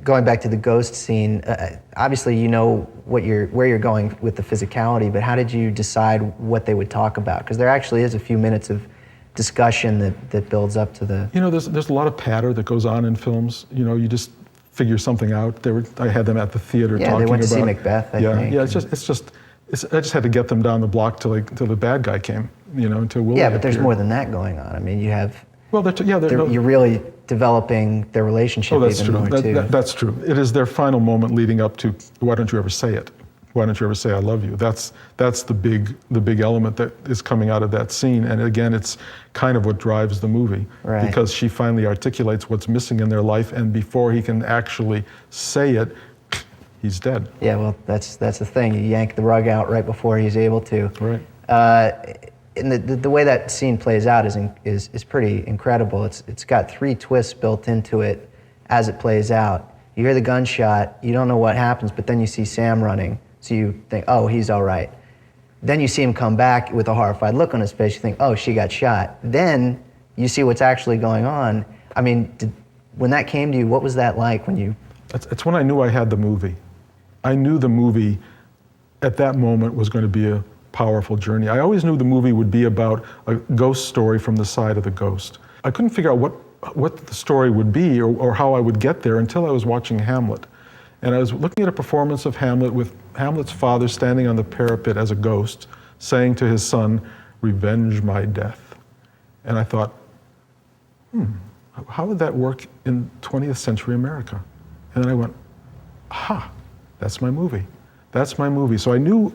going back to the ghost scene, obviously you know where you're going with the physicality, but how did you decide what they would talk about? Because there actually is a few minutes of discussion that builds up to the... You know, there's a lot of patter that goes on in films. You know, you just figure something out. I had them at the theater talking about... Yeah, they went to see Macbeth, I think. Yeah, I just had to get them down the block till the bad guy came, you know, until Willie Yeah, but there's appeared. more than that going on. I mean, you have... Well, you're really developing their relationship even more, too. That's true. It is their final moment leading up to, why don't you ever say it? Why don't you ever say I love you? That's the big element that is coming out of that scene. And again, it's kind of what drives the movie. Right. Because she finally articulates what's missing in their life, and before he can actually say it, he's dead. Yeah, well, that's the thing. You yank the rug out right before he's able to. Right. And the way that scene plays out is pretty incredible. It's got 3 twists built into it as it plays out. You hear the gunshot, you don't know what happens, but then you see Sam running, so you think, oh, he's all right. Then you see him come back with a horrified look on his face, you think, oh, she got shot. Then you see what's actually going on. I mean, when that came to you, what was that like when you... It's when I knew I had the movie. I knew the movie at that moment was going to be a powerful journey. I always knew the movie would be about a ghost story from the side of the ghost. I couldn't figure out what the story would be or how I would get there until I was watching Hamlet. And I was looking at a performance of Hamlet with Hamlet's father standing on the parapet as a ghost, saying to his son, "Revenge my death." And I thought, how would that work in 20th century America? And then I went, aha, that's my movie. That's my movie. So I knew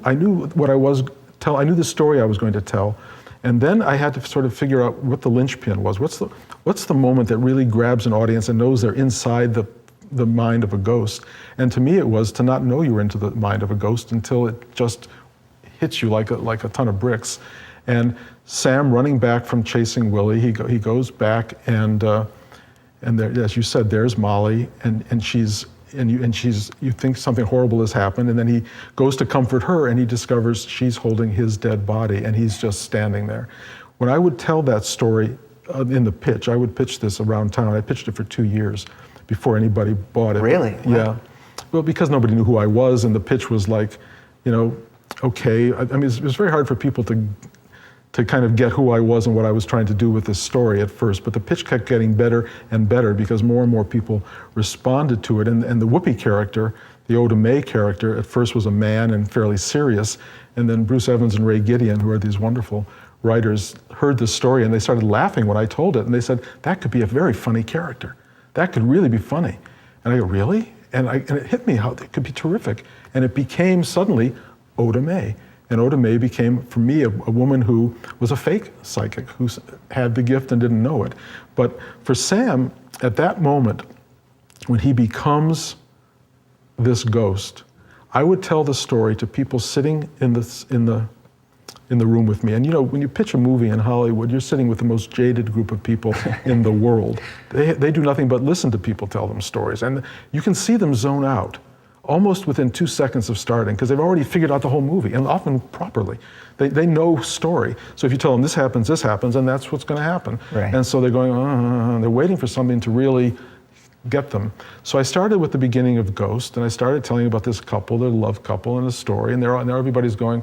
what I knew the story I was going to tell. And then I had to sort of figure out what the linchpin was. What's the moment that really grabs an audience and knows they're inside the mind of a ghost? And to me, it was to not know you were into the mind of a ghost until it just hits you like a ton of bricks. And Sam running back from chasing Willie, he goes back and there, as you said, there's Molly, and you think something horrible has happened, and then he goes to comfort her and he discovers she's holding his dead body and he's just standing there. When I would tell that story in the pitch, I would pitch this around town. I pitched it for 2 years before anybody bought it. Really? Wow. Yeah. Well, because nobody knew who I was, and the pitch was like, you know, okay. I mean, it was very hard for people to kind of get who I was and what I was trying to do with this story at first, but the pitch kept getting better and better because more and more people responded to it. And the Whoopi character, the Oda Mae character, at first was a man and fairly serious, and then Bruce Evans and Ray Gideon, who are these wonderful writers, heard the story and they started laughing when I told it, and they said, that could be a very funny character. That could really be funny. And I go, really? And it hit me how it could be terrific. And it became suddenly Oda Mae. And Oda Mae became, for me, a woman who was a fake psychic, who had the gift and didn't know it. But for Sam, at that moment, when he becomes this ghost, I would tell the story to people sitting in the room with me. And you know, when you pitch a movie in Hollywood, you're sitting with the most jaded group of people in the world. They do nothing but listen to people tell them stories. And you can see them zone out almost within 2 seconds of starting, because they've already figured out the whole movie, and often properly. They know story. So if you tell them this happens, and that's what's going to happen. Right. And so they're going, they're waiting for something to really get them. So I started with the beginning of Ghost, and I started telling about this couple, their love couple, and a story, and everybody's going,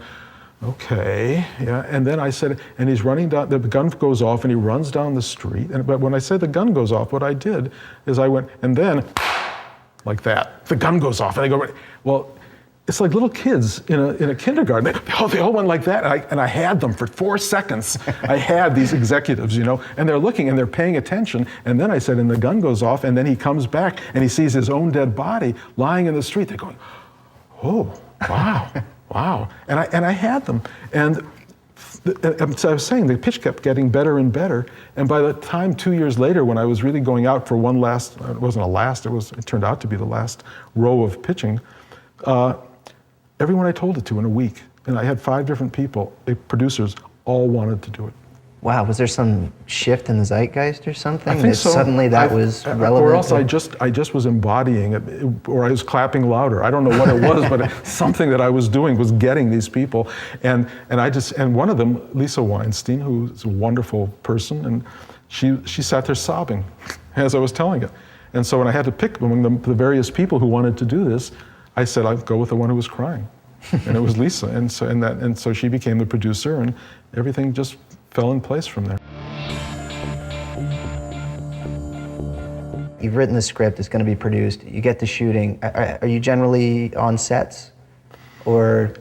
okay, yeah. And then I said, and he's running down, the gun goes off, and he runs down the street. But when I said the gun goes off, what I did is I went, and then, like that, the gun goes off, and they go, well, it's like little kids in a kindergarten. They all went like that, and I had them for 4 seconds. I had these executives, you know, and they're looking and they're paying attention. And then I said, and the gun goes off, and then he comes back and he sees his own dead body lying in the street. They're going, oh, wow, wow. And I had them. And so I was saying, the pitch kept getting better and better. And by the time 2 years later, when I was really going out for one last, it wasn't a last, it turned out to be the last row of pitching, everyone I told it to in a week, and I had 5 different people, producers, all wanted to do it. Wow, was there some shift in the zeitgeist or something? I think so. Suddenly that was relevant? Or else I just was embodying it, or I was clapping louder. I don't know what it was, but something that I was doing was getting these people. And one of them, Lisa Weinstein, who's a wonderful person, and she sat there sobbing as I was telling it. And so when I had to pick among the various people who wanted to do this, I said I'd go with the one who was crying. And it was Lisa. And so she became the producer, and everything just fell in place from there. You've written the script, it's going to be produced, you get to shooting. Are you generally on sets? Or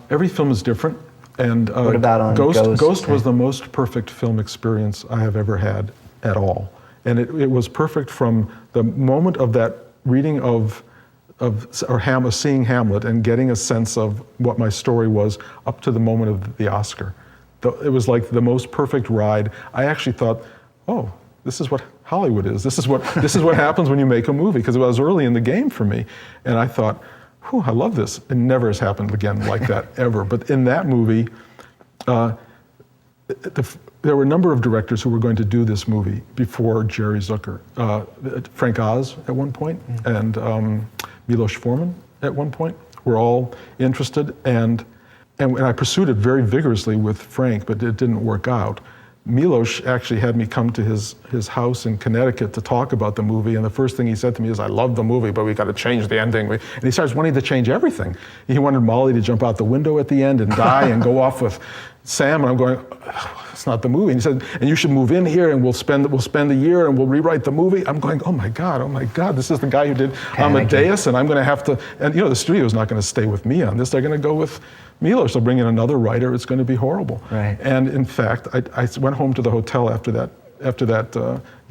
every film is different. And what about on Ghost? Ghost Was the most perfect film experience I have ever had at all. And it was perfect from the moment of that reading or seeing Hamlet and getting a sense of what my story was up to the moment of the Oscar. It was like the most perfect ride. I actually thought, oh, this is what Hollywood is. This is what happens when you make a movie, because it was early in the game for me. And I thought, whew, I love this. It never has happened again like that, ever. But in that movie, there were a number of directors who were going to do this movie before Jerry Zucker. Frank Oz at one point, and Milos Forman at one point were all interested. And I pursued it very vigorously with Frank, but it didn't work out. Milos actually had me come to his house in Connecticut to talk about the movie, and the first thing he said to me is, I love the movie, but we got to change the ending. And he starts wanting to change everything. He wanted Molly to jump out the window at the end and die and go off with Sam, and I'm going, it's not the movie. And he said, and you should move in here, and we'll spend a year, and we'll rewrite the movie. I'm going, oh my God, this is the guy who did Amadeus, and I'm going to have to, and the studio's not going to stay with me on this. They're going to go with Milos. They'll bring in another writer. It's going to be horrible. Right. And in fact, I went home to the hotel after that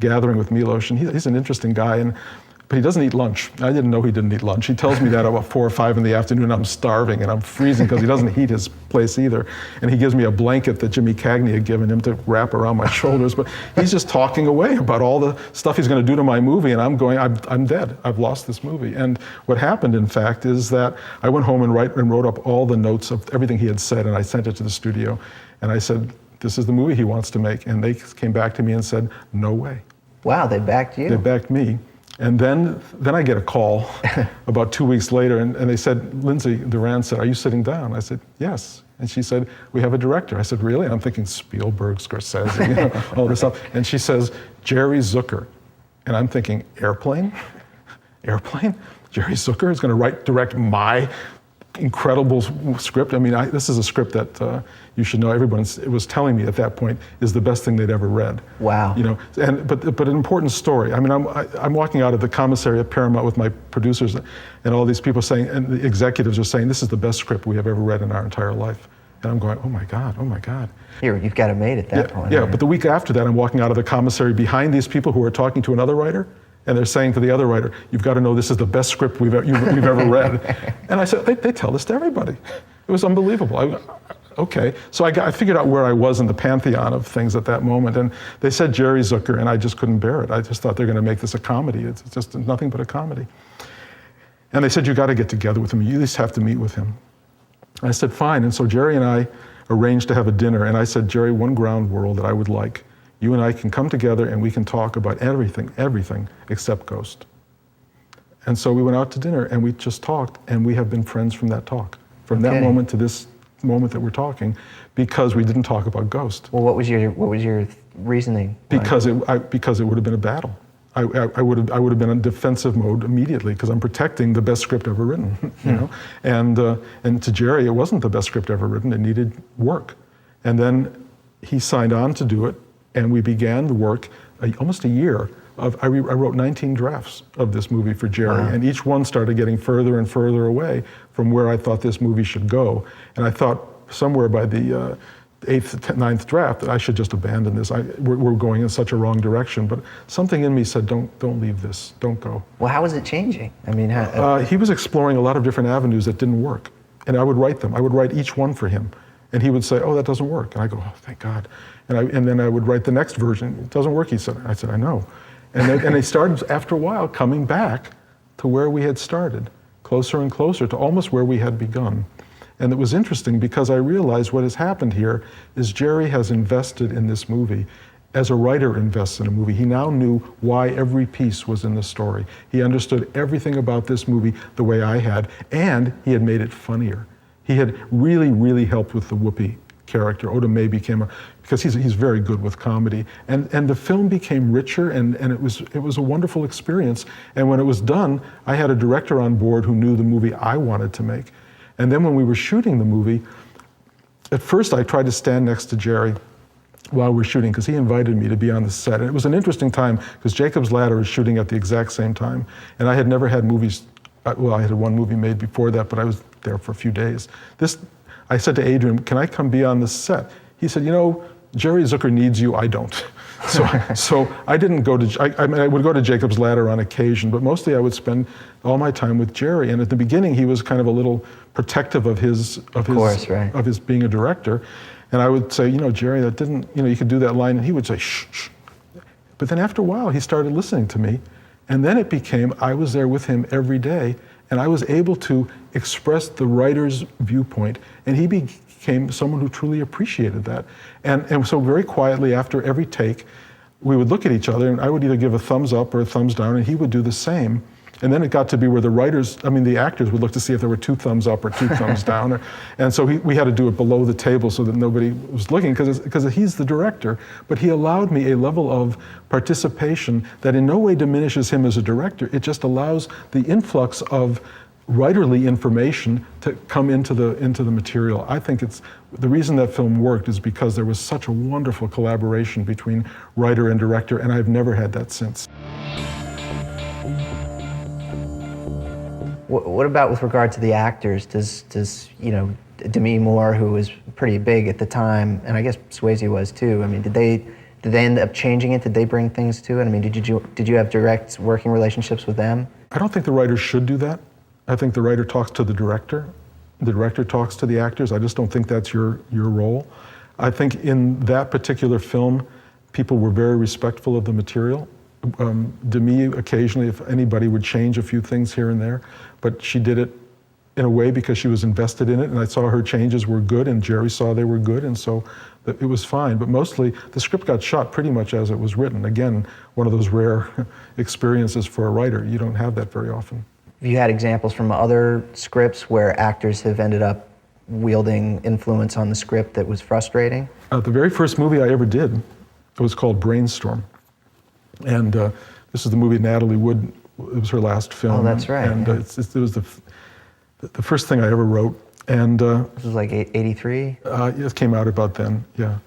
gathering with Milos, and he's an interesting guy, but he doesn't eat lunch. I didn't know he didn't eat lunch. He tells me that about 4 or 5 in the afternoon. I'm starving and I'm freezing because he doesn't heat his place either. And he gives me a blanket that Jimmy Cagney had given him to wrap around my shoulders. But he's just talking away about all the stuff he's going to do to my movie, and I'm going, I'm dead. I've lost this movie. And what happened, in fact, is that I went home and wrote up all the notes of everything he had said, and I sent it to the studio. And I said, this is the movie he wants to make. And they came back to me and said, no way. Wow, they backed you? They backed me. And then I get a call about 2 weeks later, and they said, Lindsay Duran said, are you sitting down? I said, yes. And she said, we have a director. I said, really? And I'm thinking Spielberg, Scorsese, all this stuff. And she says, Jerry Zucker. And I'm thinking, airplane? Airplane? Jerry Zucker is going to direct my incredible script. I mean, this is a script that you should know. Everyone was telling me at that point is the best thing they'd ever read. Wow. But an important story. I mean, I'm walking out of the commissary at Paramount with my producers, and all these people saying, and the executives are saying, this is the best script we have ever read in our entire life. And I'm going, oh my God. Here, you've got it made at that point. Yeah, but the week after that, I'm walking out of the commissary behind these people who are talking to another writer, and they're saying to the other writer, you've got to know this is the best script we've ever read. And I said, they tell this to everybody. It was unbelievable. Okay, so I figured out where I was in the pantheon of things at that moment, and they said Jerry Zucker, and I just couldn't bear it. I just thought they're going to make this a comedy. It's just nothing but a comedy. And they said, you got to get together with him. You at least have to meet with him. I said, fine. And so Jerry and I arranged to have a dinner, and I said, Jerry, one ground rule that I would like. You and I can come together and we can talk about everything except Ghost. And so we went out to dinner and we just talked, and we have been friends from that talk. From that moment to this moment that we're talking, because we didn't talk about Ghost. Well, what was your reasoning? Because it would have been a battle. I would have been in defensive mode immediately, because I'm protecting the best script ever written. You know, and to Jerry, it wasn't the best script ever written. It needed work, and then he signed on to do it, and we began the work almost a year. I wrote 19 drafts of this movie for Jerry, and each one started getting further and further away from where I thought this movie should go. And I thought somewhere by the 8th, 9th draft that I should just abandon this. We're going in such a wrong direction. But something in me said, don't leave this, don't go. Well, how was it changing? I mean, he was exploring a lot of different avenues that didn't work. And I would write them. I would write each one for him. And he would say, oh, that doesn't work. And I go, oh, thank God. And then I would write the next version. It doesn't work, he said. I said, I know. And they started, after a while, coming back to where we had started, closer and closer to almost where we had begun. And it was interesting because I realized what has happened here is Jerry has invested in this movie as a writer invests in a movie. He now knew why every piece was in the story. He understood everything about this movie the way I had, and he had made it funnier. He had really, really helped with the Whoopi character. Oda May became because he's very good with comedy, and the film became richer, and it was a wonderful experience. And when it was done, I had a director on board who knew the movie I wanted to make. And then when we were shooting the movie, at first I tried to stand next to Jerry while we were shooting, because he invited me to be on the set. And it was an interesting time, because Jacob's Ladder was shooting at the exact same time, and I had never had movies. Well, I had one movie made before that, but I was there for a few days. I said to Adrian, "Can I come be on this set?" He said, "You know, Jerry Zucker needs you, I don't." So I didn't go to, I mean, I would go to Jacob's Ladder on occasion, but mostly I would spend all my time with Jerry. And at the beginning, he was kind of a little protective of his being a director. And I would say, "You know, Jerry, that didn't, you know, you could do that line." And he would say, "Shh, shh." But then after a while, he started listening to me. And then it became, I was there with him every day, and I was able to express the writer's viewpoint. And he became someone who truly appreciated that. And so very quietly, after every take, we would look at each other, and I would either give a thumbs up or a thumbs down, and he would do the same. And then it got to be where the actors would look to see if there were 2 thumbs up or 2 thumbs down. And so we had to do it below the table so that nobody was looking, because he's the director. But he allowed me a level of participation that in no way diminishes him as a director. It just allows the influx of writerly information to come into the material. I think the reason that film worked is because there was such a wonderful collaboration between writer and director, and I've never had that since. What about with regard to the actors? Does you know, Demi Moore, who was pretty big at the time, and I guess Swayze was too. I mean, did they end up changing it? Did they bring things to it? I mean, did you have direct working relationships with them? I don't think the writer should do that. I think the writer talks to the director talks to the actors. I just don't think that's your role. I think in that particular film, people were very respectful of the material. Demi, occasionally, if anybody would change a few things here and there, but she did it in a way because she was invested in it, and I saw her changes were good, and Jerry saw they were good, and so it was fine. But mostly, the script got shot pretty much as it was written. Again, one of those rare experiences for a writer. You don't have that very often. Have you had examples from other scripts where actors have ended up wielding influence on the script that was frustrating? The very first movie I ever did, it was called Brainstorm. And this is the movie Natalie Wood, it was her last film. Oh, that's right. And yeah. It was the first thing I ever wrote. And this was like 83? It came out about then, yeah.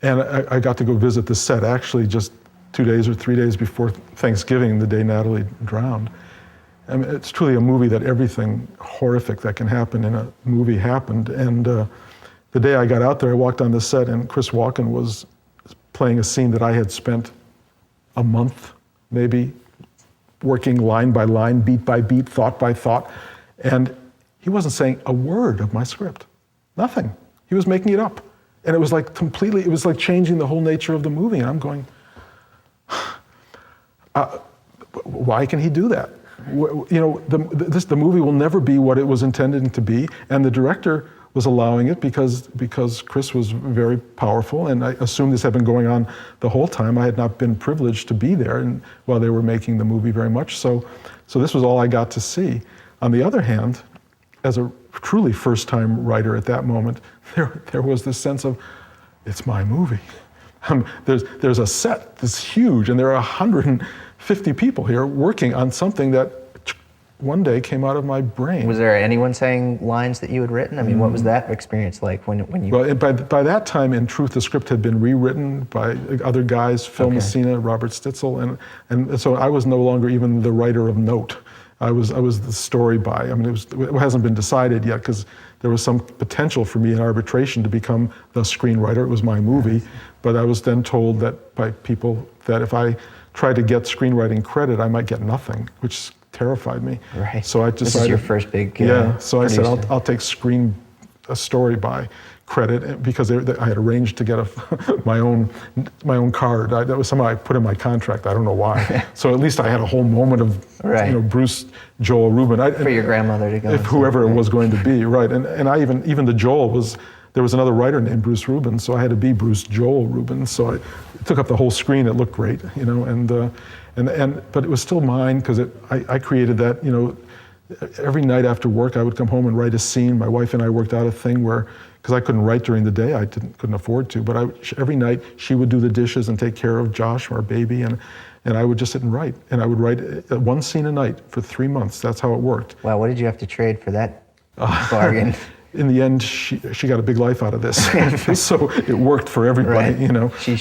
And I got to go visit the set actually just 2 days or 3 days before Thanksgiving, the day Natalie drowned. I mean, it's truly a movie that everything horrific that can happen in a movie happened. And the day I got out there, I walked on the set, and Chris Walken was playing a scene that I had spent a month, maybe, working line by line, beat by beat, thought by thought. And he wasn't saying a word of my script. Nothing. He was making it up. And it was like it was like changing the whole nature of the movie. And I'm going, why can he do that? You know, the movie will never be what it was intended to be, and the director was allowing it because Chris was very powerful, and I assume this had been going on the whole time. I had not been privileged to be there while they were making the movie very much, so this was all I got to see. On the other hand, as a truly first-time writer at that moment, there was this sense of, it's my movie. There's a set that's huge, and there are 150 people here working on something that one day came out of my brain. Was there anyone saying lines that you had written? I mean, what was that experience like when you... Well, by that time, in truth, the script had been rewritten by other guys, Phil Messina, Robert Stitzel, and so I was no longer even the writer of note. I was the story by. I mean, it hasn't been decided yet because there was some potential for me in arbitration to become the screenwriter. It was my movie, but I was then told that by people that if I tried to get screenwriting credit, I might get nothing, which terrified me. Right. So I decided. This is your first big. Yeah. So I producer. said I'll take a story by credit because I had arranged to get my own card. That was somehow I put in my contract. I don't know why. So at least I had a whole moment of Bruce, Joel, Rubin. For your grandmother to go. If whoever it was going to be, right? And I even the Joel was. There was another writer named Bruce Rubin, so I had to be Bruce Joel Rubin. So I took up the whole screen. It looked great, you know, but it was still mine because I created that, you know, every night after work, I would come home and write a scene. My wife and I worked out a thing where, because I couldn't write during the day, I couldn't afford to, but every night she would do the dishes and take care of Josh, our baby, and I would just sit and write. And I would write one scene a night for 3 months. That's how it worked. Wow, what did you have to trade for that bargain? In the end, she got a big life out of this, so it worked for everybody. Right. You know, She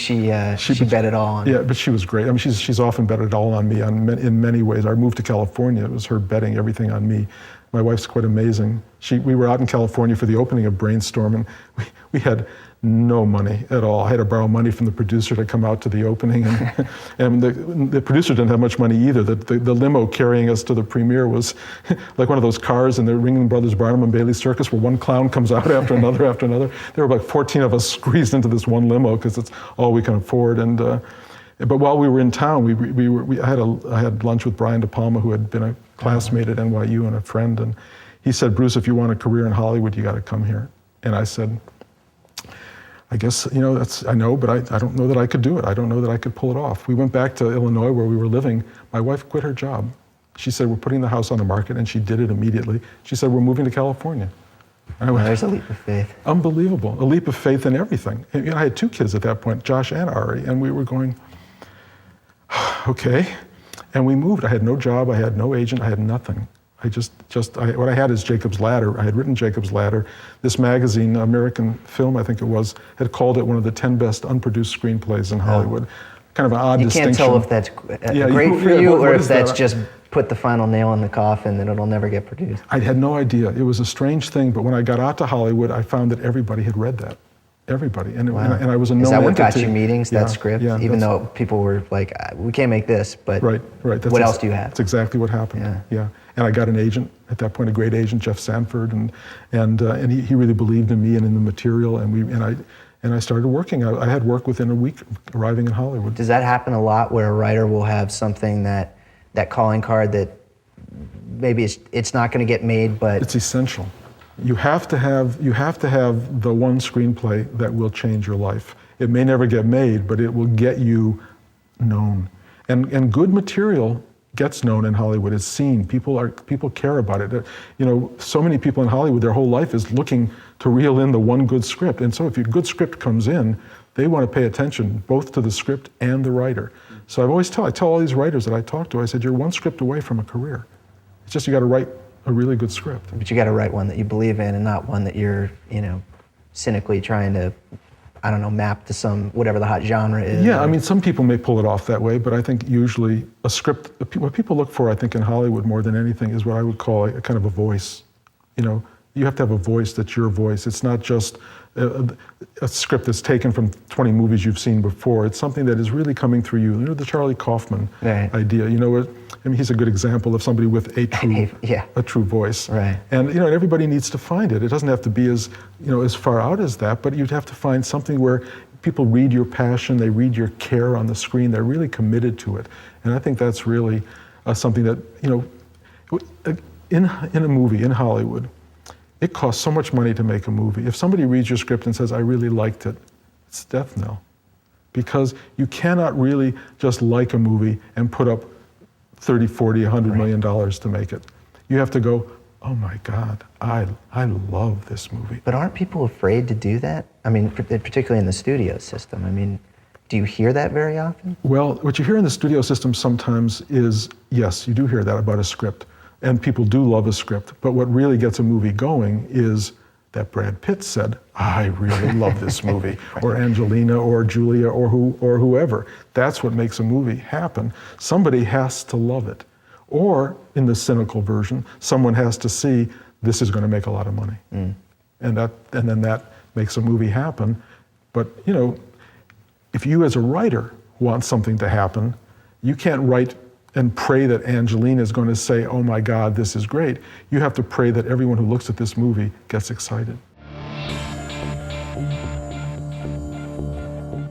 bet it all on. Yeah, but she was great. I mean, she's often bet it all on me in many ways. I moved to California. It was her betting everything on me. My wife's quite amazing. We were out in California for the opening of Brainstorm, and we had no money at all. I had to borrow money from the producer to come out to the opening, and the producer didn't have much money either. The limo carrying us to the premiere was like one of those cars in the Ringling Brothers Barnum and Bailey Circus where one clown comes out after another after another. There were like 14 of us squeezed into this one limo because it's all we can afford. And but while we were in town, I had lunch with Brian De Palma, who had been a classmate at NYU and a friend, and he said, "Bruce, if you want a career in Hollywood, you got to come here." And I said, I guess, you know, I know, but I don't know that I could do it. I don't know that I could pull it off. We went back to Illinois where we were living. My wife quit her job. She said, "We're putting the house on the market," and she did it immediately. She said, "We're moving to California." And I went, There's a leap of faith. Unbelievable, a leap of faith in everything. And, you know, I had 2 kids at that point, Josh and Ari, and we were going, okay. And we moved. I had no job, I had no agent, I had nothing. What I had is Jacob's Ladder. I had written Jacob's Ladder. This magazine, American Film, I think it was, had called it one of the 10 best unproduced screenplays in Hollywood. Kind of an odd distinction. You can't tell if that's great for you or if that's just put the final nail in the coffin that it'll never get produced. I had no idea. It was a strange thing, but when I got out to Hollywood, I found that everybody had read that. Everybody. And I was a known entity. Is that what got you meetings, that script? Yeah, even though people were like, we can't make this, but right. What else do you have? That's exactly what happened. Yeah. And I got an agent at that point, a great agent, Jeff Sanford, and he really believed in me and in the material, and I started working. I had work within a week arriving in Hollywood. Does that happen a lot where a writer will have something that calling card that maybe it's not going to get made, but it's essential. You have to have the one screenplay that will change your life. It may never get made, but it will get you known. And good material gets known in Hollywood. It's seen. People care about it. You know, so many people in Hollywood, their whole life is looking to reel in the one good script. And so if a good script comes in, they want to pay attention both to the script and the writer. So I tell all these writers that I talk to, I said, you're one script away from a career. It's just you got to write a really good script. But you got to write one that you believe in and not one that you're, cynically trying to, map to some, whatever the hot genre is. Yeah, I mean, some people may pull it off that way, but I think usually a script, what people look for, I think, in Hollywood more than anything is what I would call a kind of a voice. You know, you have to have a voice that's your voice. It's not just a script that's taken from 20 movies you've seen before. It's something that is really coming through you. You know, the Charlie Kaufman idea. You know, I mean, he's a good example of somebody with a true voice. Right. And everybody needs to find it. It doesn't have to be as far out as that, but you'd have to find something where people read your passion, they read your care on the screen, they're really committed to it. And I think that's really something that, in a movie in Hollywood, it costs so much money to make a movie. If somebody reads your script and says, I really liked it, it's death knell. Because you cannot really just like a movie and put up $30, $40, $100 million to make it. You have to go, oh my God, I love this movie. But aren't people afraid to do that? I mean, particularly in the studio system. I mean, do you hear that very often? Well, what you hear in the studio system sometimes is, yes, you do hear that about a script. And people do love a script, but what really gets a movie going is that Brad Pitt said, I really love this movie, or Angelina, or Julia, or whoever. That's what makes a movie happen. Somebody has to love it. Or, in the cynical version, someone has to see this is going to make a lot of money. And then that makes a movie happen. But, if you as a writer want something to happen, you can't write and pray that Angelina is going to say, oh my God, this is great. You have to pray that everyone who looks at this movie gets excited.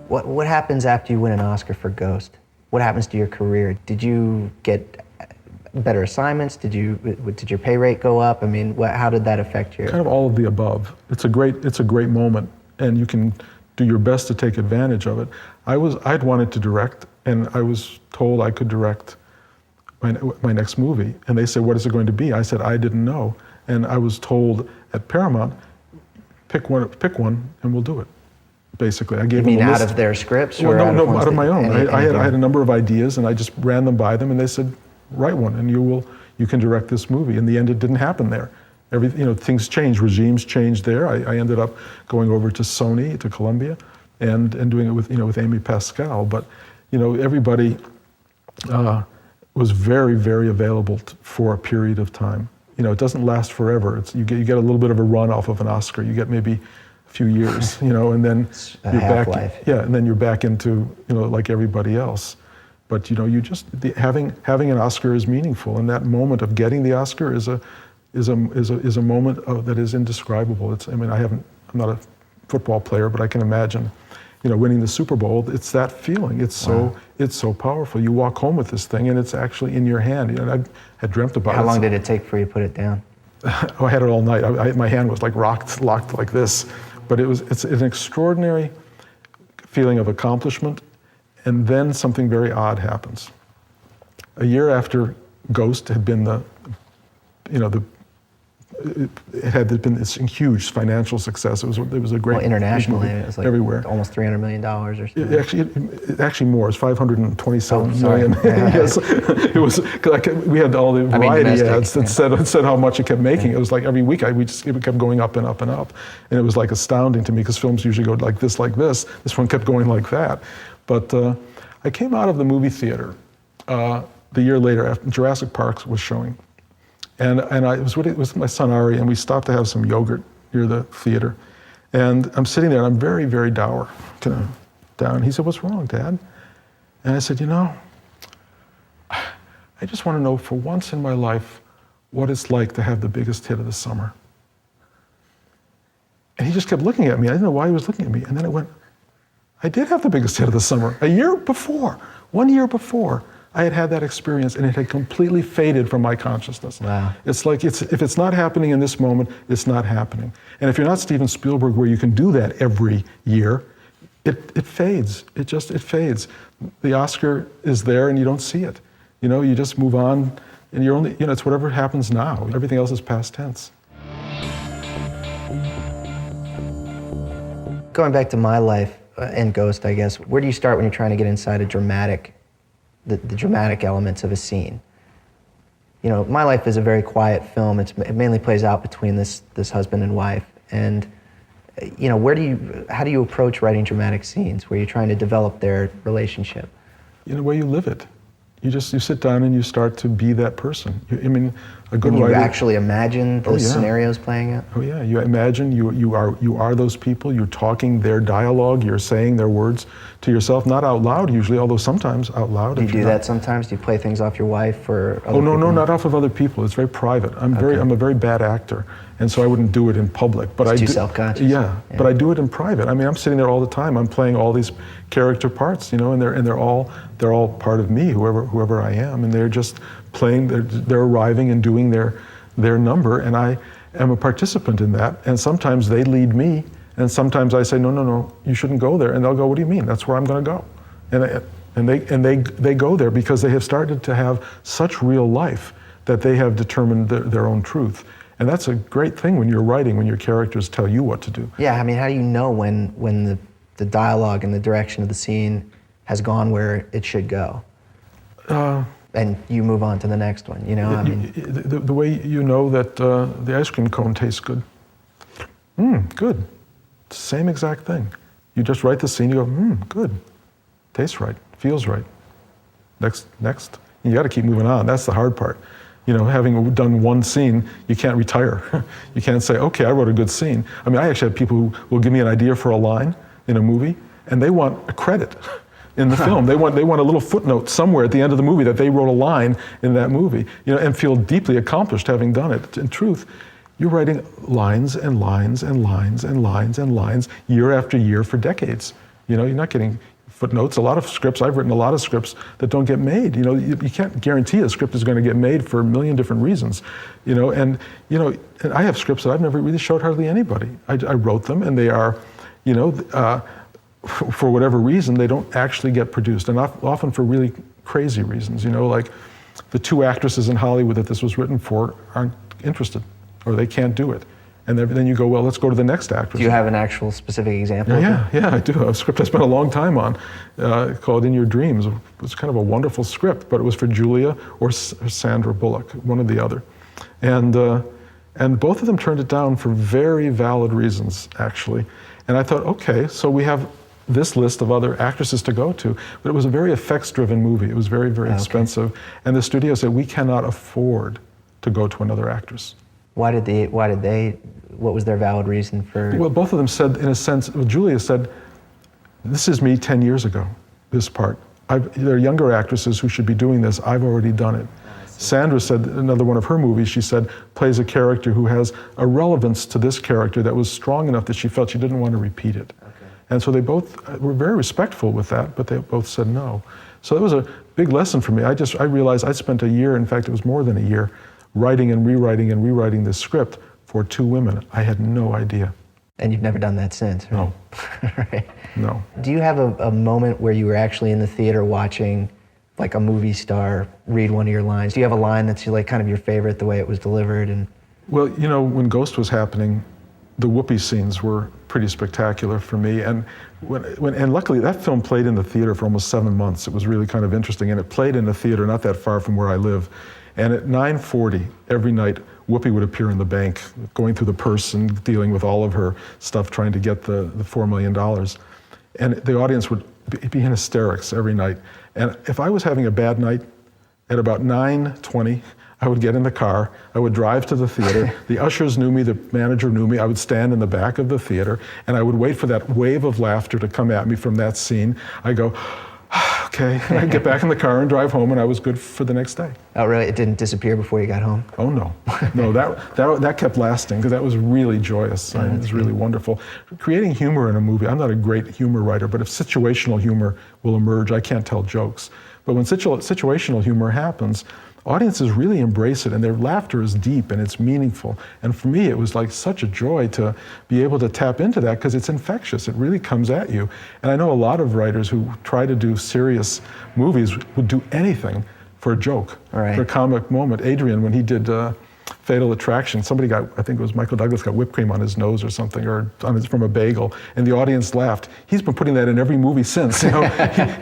What happens after you win an Oscar for Ghost? What happens to your career? Did you get better assignments? Did your pay rate go up? I mean, how did that affect you? Kind of all of the above. It's a great moment, and you can do your best to take advantage of it. I'd wanted to direct, and I was told I could direct my next movie. And they said, what is it going to be? I said, I didn't know. And I was told at Paramount, pick one and we'll do it. Basically, I gave them a list. You mean out of their scripts? Well, or no, out of my own. I had a number of ideas, and I just ran them by them, and they said, write one, and you can direct this movie. In the end, it didn't happen there. Things changed, regimes changed there. I ended up going over to Sony, to Columbia, and doing it with Amy Pascal. But everybody was very, very available for a period of time. It doesn't last forever. You get a little bit of a run off of an Oscar. You get maybe a few years, and then you're back. Yeah, and then you're back into like everybody else. But having an Oscar is meaningful, and that moment of getting the Oscar is a moment that is indescribable. I'm not a football player, but I can imagine, winning the Super Bowl. It's that feeling. It's so powerful. You walk home with this thing, and it's actually in your hand. I had dreamt about it. How long did it take for you to put it down? I had it all night. My hand was like locked like this. But it's an extraordinary feeling of accomplishment, and then something very odd happens. A year after Ghost had been it had been this huge financial success. It was a great. Well, internationally, it was like everywhere. Almost $300 million or something. Actually more. It's 527 million. Yeah. Yes, it was like we had all the variety ads that said how much it kept making. Yeah. It was like every week it kept going up and up and up, and it was like astounding to me because films usually go like this. This one kept going like that. But I came out of the movie theater the year later after Jurassic Park was showing. And I was with my son Ari, and we stopped to have some yogurt near the theater. And I'm sitting there, and I'm very, very down. He said, "What's wrong, Dad?" And I said, I just want to know for once in my life what it's like to have the biggest hit of the summer. And he just kept looking at me. I didn't know why he was looking at me. And then it went, I did have the biggest hit of the summer. 1 year before, I had that experience, and it had completely faded from my consciousness. Wow. It's like, if it's not happening in this moment, it's not happening. And if you're not Steven Spielberg, where you can do that every year, it fades. It fades. The Oscar is there, and you don't see it. You just move on, and you're only, it's whatever happens now. Everything else is past tense. Going back to my life and Ghost, I guess, where do you start when you're trying to get inside the dramatic elements of a scene? My life is a very quiet film. It mainly plays out between this husband and wife. And, how do you approach writing dramatic scenes where you're trying to develop their relationship? Where you live it. You sit down and you start to be that person. A good writer. You actually imagine the scenarios playing out? Oh yeah, you imagine you are those people. You're talking their dialogue. You're saying their words to yourself, not out loud usually, although sometimes out loud. Do you do that sometimes? Do you play things off your wife or other people? No, not off of other people. It's very private. I'm a very bad actor, and so I wouldn't do it in public. But it's too self-conscious. Yeah, but I do it in private. I'm sitting there all the time. I'm playing all these character parts, and they're all part of me, whoever I am, and they're just playing. They're arriving and doing their number, and I am a participant in that. And sometimes they lead me, and sometimes I say, no, you shouldn't go there, and they'll go, what do you mean? That's where I'm going to go, and they go there because they have started to have such real life that they have determined their own truth. And that's a great thing when you're writing, when your characters tell you what to do. Yeah, how do you know when the dialogue and the direction of the scene has gone where it should go? And you move on to the next one, The way you know that the ice cream cone tastes good. Good. Same exact thing. You just write the scene, you go, good. Tastes right, feels right. Next. You got to keep moving on. That's the hard part. Having done one scene, you can't retire. You can't say, okay, I wrote a good scene. I actually have people who will give me an idea for a line in a movie, and they want a credit in the film. They want a little footnote somewhere at the end of the movie that they wrote a line in that movie, and feel deeply accomplished having done it. In truth, you're writing lines and lines and lines and lines and lines year after year for decades. You're not getting footnotes. A lot of scripts, I've written a lot of scripts that don't get made. You can't guarantee a script is going to get made for a million different reasons. And I have scripts that I've never really showed hardly anybody. I wrote them, and they are, for whatever reason, they don't actually get produced, and often for really crazy reasons. Like the two actresses in Hollywood that this was written for aren't interested, or they can't do it. And then you go, well, let's go to the next actress. Do you have an actual specific example? Yeah, I do. A script I spent a long time on called In Your Dreams. It was kind of a wonderful script, but it was for Julia or Sandra Bullock, one or the other. And both of them turned it down for very valid reasons, actually. And I thought, okay, so we have this list of other actresses to go to, but it was a very effects-driven movie. It was very, very expensive. And the studio said, we cannot afford to go to another actress. Why did they, what was their valid reason for? Well, both of them said, in a sense, Julia said, this is me 10 years ago, this part. There are younger actresses who should be doing this. I've already done it. Sandra said, another one of her movies, she said, plays a character who has a relevance to this character that was strong enough that she felt she didn't want to repeat it. Okay. And so they both were very respectful with that, but they both said no. So that was a big lesson for me. I realized I spent a year, in fact, it was more than a year, writing and rewriting this script for two women. I had no idea. And you've never done that since, right? No. Right. No. Do you have a moment where you were actually in the theater watching like a movie star read one of your lines? Do you have a line that's like kind of your favorite, the way it was delivered? And well, you know, when Ghost was happening, the Whoopi scenes were pretty spectacular for me. And and luckily that film played in the theater for almost 7 months. It was really kind of interesting. And it played in a theater not that far from where I live. And at 9:40 every night, Whoopi would appear in the bank, going through the purse and dealing with all of her stuff, trying to get the $4 million. And the audience would be in hysterics every night. And if I was having a bad night, at about 9:20, I would get in the car, I would drive to the theater, the ushers knew me, the manager knew me, I would stand in the back of the theater, and I would wait for that wave of laughter to come at me from that scene. I go, okay, and I'd get back in the car and drive home, and I was good for the next day. oh, really? It didn't disappear before you got home? Oh no, no, that kept lasting, because that was really joyous. It was really wonderful. Creating humor in a movie, I'm not a great humor writer, but if situational humor will emerge, I can't tell jokes. But when situational humor happens, audiences really embrace it, and their laughter is deep and it's meaningful. And for me, it was like such a joy to be able to tap into that, because it's infectious. It really comes at you. And I know a lot of writers who try to do serious movies would do anything for a joke, right, for a comic moment. Adrian, when he did Fatal Attraction, somebody got, I think it was Michael Douglas, got whipped cream on his nose or something, or from a bagel, and the audience laughed. He's been putting that in every movie since. You know,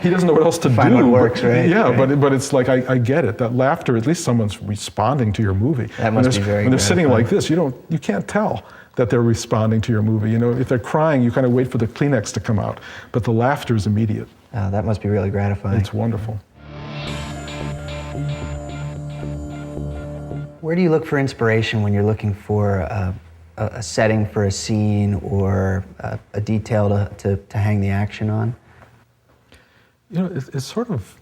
he doesn't know what else to Find do. what works, right? Yeah, right. But it's like, I get it. That laughter, at least someone's responding to your movie. That must be very When they're sitting gratifying. like this, you can't tell that they're responding to your movie. You know, if they're crying, you kind of wait for the Kleenex to come out, but the laughter is immediate. Oh, that must be really gratifying. It's wonderful. Where do you look for inspiration when you're looking for a setting for a scene or a detail to hang the action on? You know, it's sort of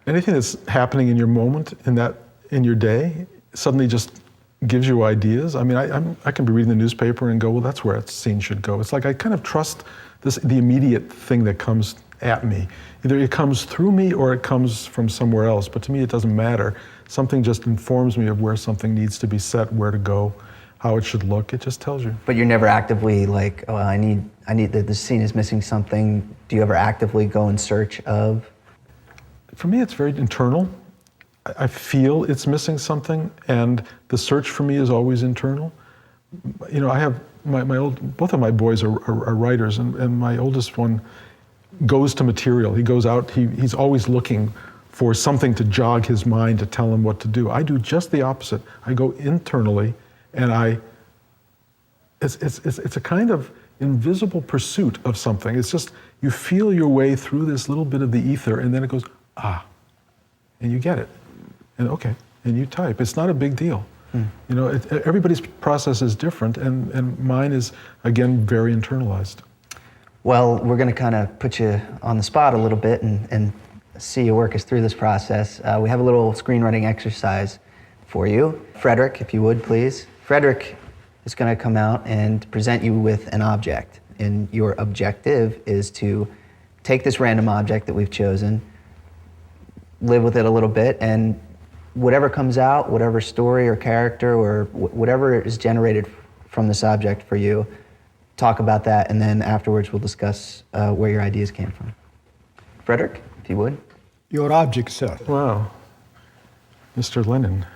anything that's happening in your moment, in your day, suddenly just gives you ideas. I mean, I can be reading the newspaper and go, well, that's where a scene should go. It's like I kind of trust the immediate thing that comes at me. Either it comes through me or it comes from somewhere else, but to me it doesn't matter. Something just informs me of where something needs to be set, where to go, how it should look. It just tells you. But you're never actively like, oh, I need this scene is missing something. Do you ever actively go in search of? For me, it's very internal. I feel it's missing something, and the search for me is always internal. You know, I have both of my boys are writers, and my oldest one goes to material. He goes out, he's always looking for something to jog his mind to tell him what to do. I do just the opposite. I go internally, and it's a kind of invisible pursuit of something. It's just, you feel your way through this little bit of the ether, and then it goes, and you get it. And okay, and you type. It's not a big deal. You know, everybody's process is different, and mine is, again, very internalized. Well, we're going to kind of put you on the spot a little bit and see you work us through this process. We have a little screenwriting exercise for you. Frederick, if you would, please. Frederick is going to come out and present you with an object. And your objective is to take this random object that we've chosen, live with it a little bit, and whatever comes out, whatever story or character or whatever is generated from this object for you, talk about that, and then afterwards we'll discuss where your ideas came from. Frederick, if you would. Your object, sir. Wow. Mr. Lenin.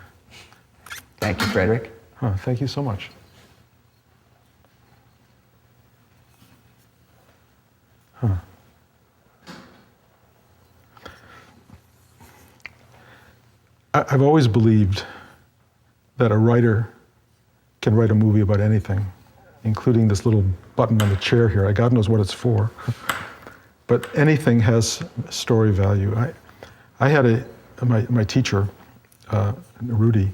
Thank you, Frederick. Thank you so much. I've always believed that a writer can write a movie about anything, including this little button on the chair here. God knows what it's for. But anything has story value. I had my teacher, Rudy,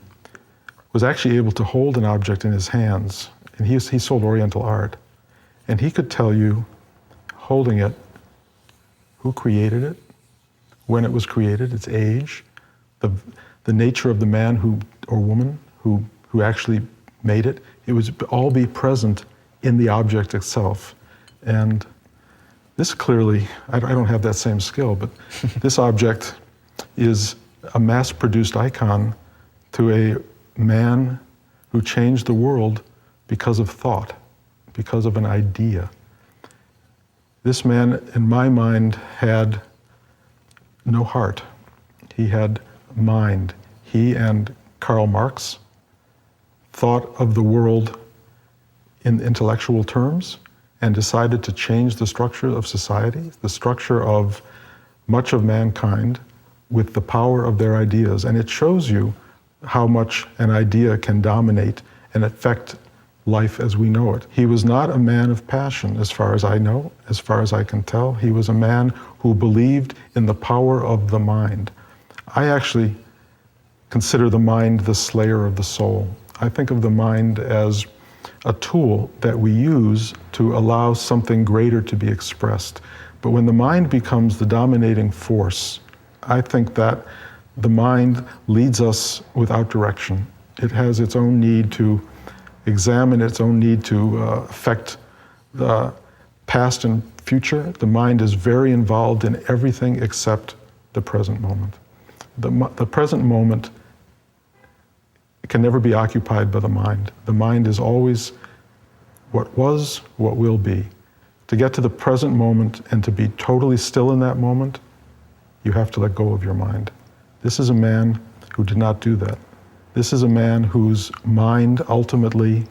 was actually able to hold an object in his hands, and he sold Oriental art, and he could tell you, holding it, who created it, when it was created, its age, the nature of the man or woman who actually made it. It would all be present in the object itself. And this clearly, I don't have that same skill, but this object is a mass-produced icon to a man who changed the world because of thought, because of an idea. This man, in my mind, had no heart. He had mind. He and Karl Marx thought of the world in intellectual terms and decided to change the structure of society, the structure of much of mankind, with the power of their ideas. And it shows you how much an idea can dominate and affect life as we know it. He was not a man of passion, as far as I know, as far as I can tell. He was a man who believed in the power of the mind. I actually consider the mind the slayer of the soul. I think of the mind as a tool that we use to allow something greater to be expressed. But when the mind becomes the dominating force, I think that the mind leads us without direction. It has its own need to examine, its own need to affect the past and future. The mind is very involved in everything except the present moment. The present moment can never be occupied by the mind. The mind is always what was, what will be. To get to the present moment and to be totally still in that moment, you have to let go of your mind. This is a man who did not do that. This is a man whose mind ultimately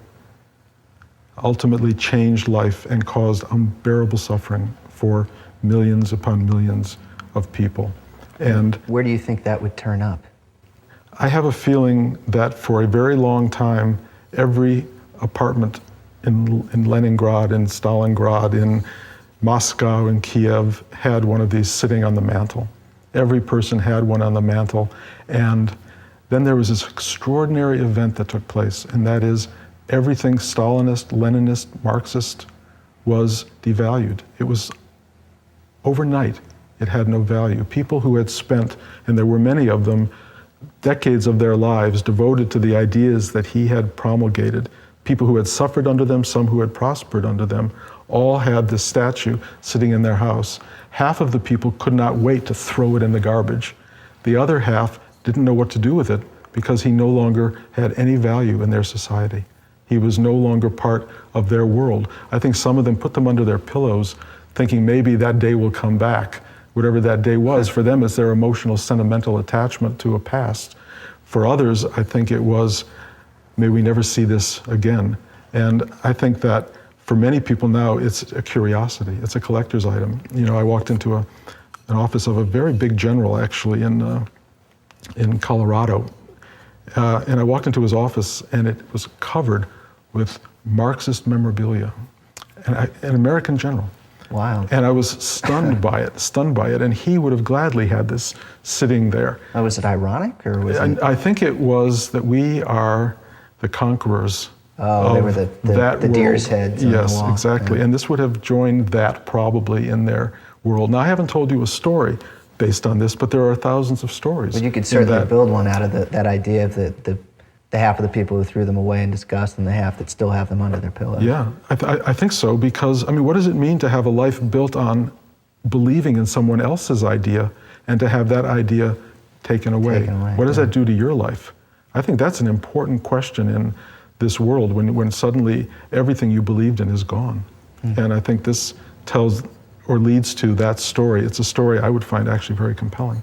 changed life and caused unbearable suffering for millions upon millions of people. And where do you think that would turn up? I have a feeling that for a very long time, every apartment in Leningrad, in Stalingrad, in Moscow, in Kiev had one of these sitting on the mantle. Every person had one on the mantle. And then there was this extraordinary event that took place, and that is everything Stalinist, Leninist, Marxist was devalued. It was overnight. It had no value. People who had spent, and there were many of them, decades of their lives devoted to the ideas that he had promulgated, people who had suffered under them, some who had prospered under them, all had this statue sitting in their house. Half of the people could not wait to throw it in the garbage. The other half didn't know what to do with it because he no longer had any value in their society. He was no longer part of their world. I think some of them put them under their pillows thinking maybe that day will come back. Whatever that day was, for them it's their emotional, sentimental attachment to a past. For others, I think it was, may we never see this again. And I think that for many people now, it's a curiosity. It's a collector's item. You know, I walked into an office of a very big general, actually, in Colorado. And I walked into his office, and it was covered with Marxist memorabilia. And an American general. Wow. And I was stunned by it, and he would have gladly had this sitting there. Was it ironic, or was it? I think it was that we are the conquerors. Oh, they were the deer's heads on the Yes, wall. exactly. Yeah. And this would have joined that probably in their world. Now, I haven't told you a story based on this, but there are thousands of stories. But you could certainly build one out of that idea of the half of the people who threw them away in disgust and the half that still have them under their pillow. Yeah, I think so, because, I mean, what does it mean to have a life built on believing in someone else's idea and to have that idea taken away? What does that do to your life? I think that's an important question in this world when suddenly everything you believed in is gone. Mm-hmm. And I think this tells or leads to that story. It's a story I would find actually very compelling.